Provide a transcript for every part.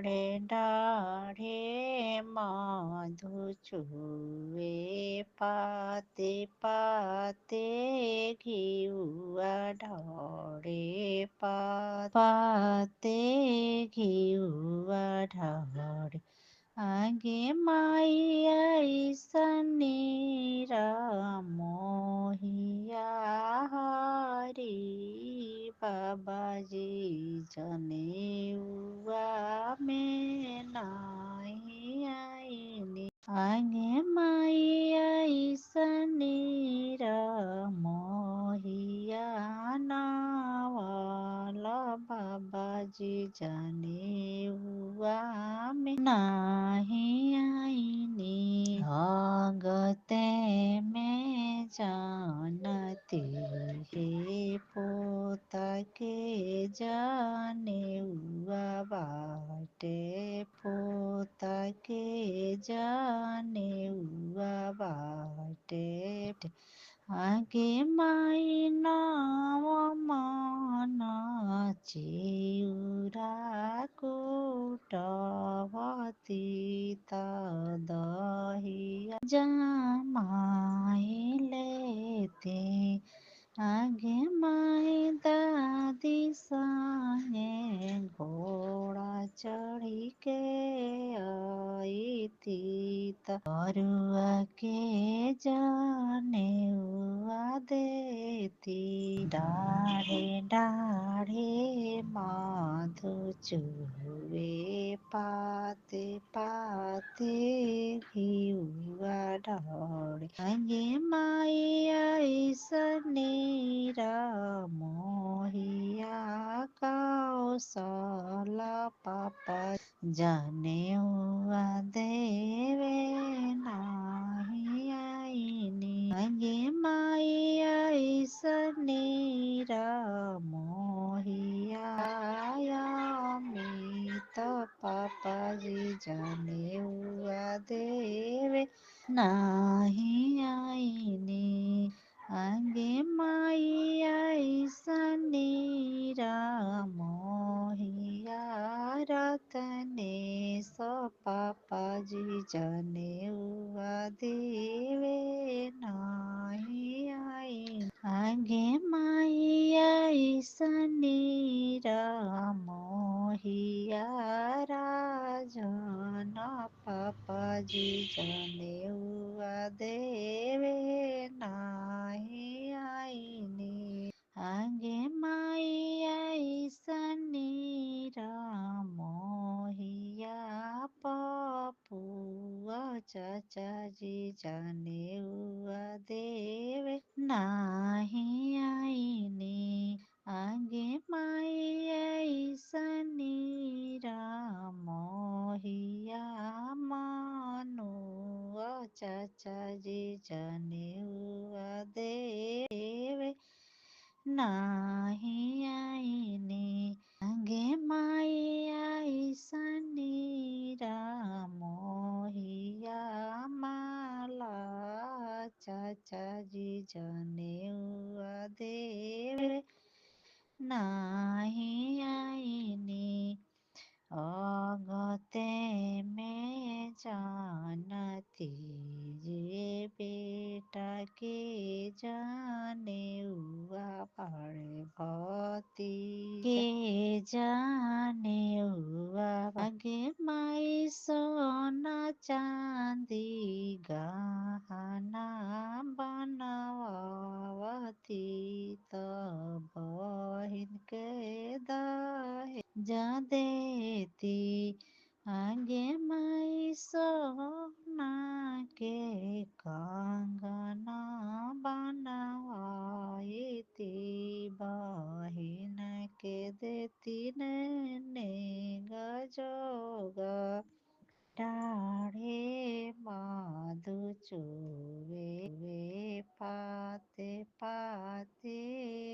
डाढ़े मधु चुए पाते पाते घिउआ ढारे पाते घिउआ ढारे आगे माई ऐसने मोहिया हरी बाबाजी जनेउआ में नाही आईनी आगे माई ऐसने मोहिया नावाला बाबाजी जनेउआ में नाही आईनी भगते में जानती है पोता के जनेउआ बाटे पोता के जनेउआ बाटे आगे माई नाव मन चिउरा कुटवती दहिया जमाई लेते आगे माई दादी संगे घोड़ा चढ़ी के आई थी तरुआ के जनेउआ देती डाढ़े डाढ़े मधु चुए पाते पाते घिउआ ढारे आगे माई ऐसने मोहिया कौशला पापा जनेउआ देवे नाही आईनी आगे माई ऐसने मोहिया अमित पापाजी जनेउआ देवे नाही आईनी आगे माई ऐसने मोहिया रतने सो पापाजी जनेउआ देवे नाही आईनी आगे माई ऐसने मोहिया राजन पापाजी जनेउआ देवे नाही आईनी आगे माई ऐसने मोहिया पपुआ चाचाजी जनेउआ देवे नाही आईनी आगे माई ऐसने मोहिया मनुआ चाचाजी जनेउआ देवे नाही आईनी आगे माई ऐसने मोहिया माला चाचाजी जनेउआ देवे नाही आईनी अगते में जानती जे बेटा के जनेउआ बाड़े भती के जनेउआ आगे माई सोना चांदी गहना बनवावती तब बहिन के दहे जा देती आगे माई सोना के कंगना बनवाईती बहिन के देती ने गजोगा डाढ़े मधु चुए पाते पाते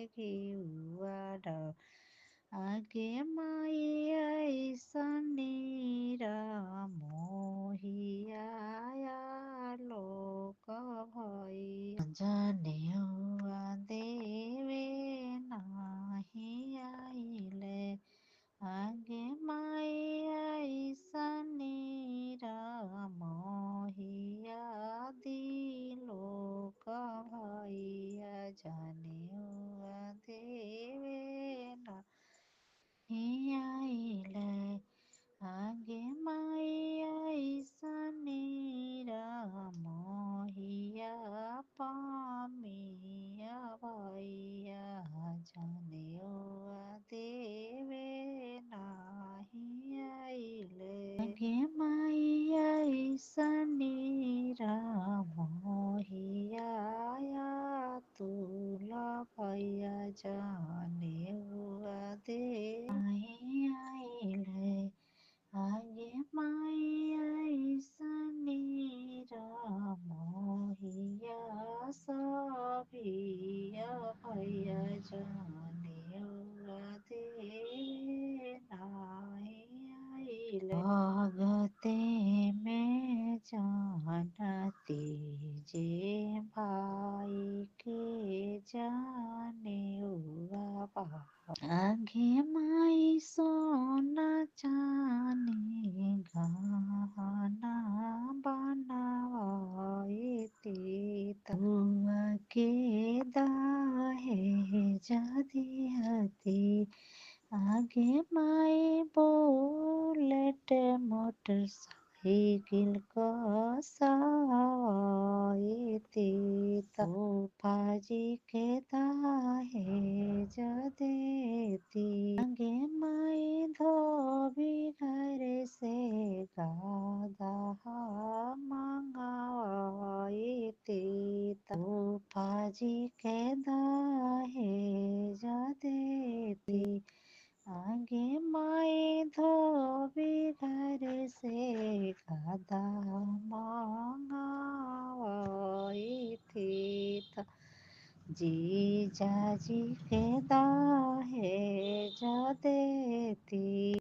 घिउआ आगे माई ऐसने मोहिया लोक भई जनेउआ देवे नाही आइले आगे माई गे माइया ईसनी मोहिया तुला भैया जाने हुआ दे आई आइले आगे माइया ईसनी मोहिया सभिया भैया जाने हुआ दे नाई आइले भगते में जानती जे भाई के जाने हुआ बा आगे माई सोना चांदी गहना बनाए हुआ के दाहे जदी हती आगे माई बुलेट मोटरसाइकिल को सवाए पाजी के दाहे जदेती आगे माई धोबी घर से गादा मंगाए पाजी के दाहे जदेती आगे माई धोबी घर से गादा मंगाई थी जी जाजी के दाहे जा देती।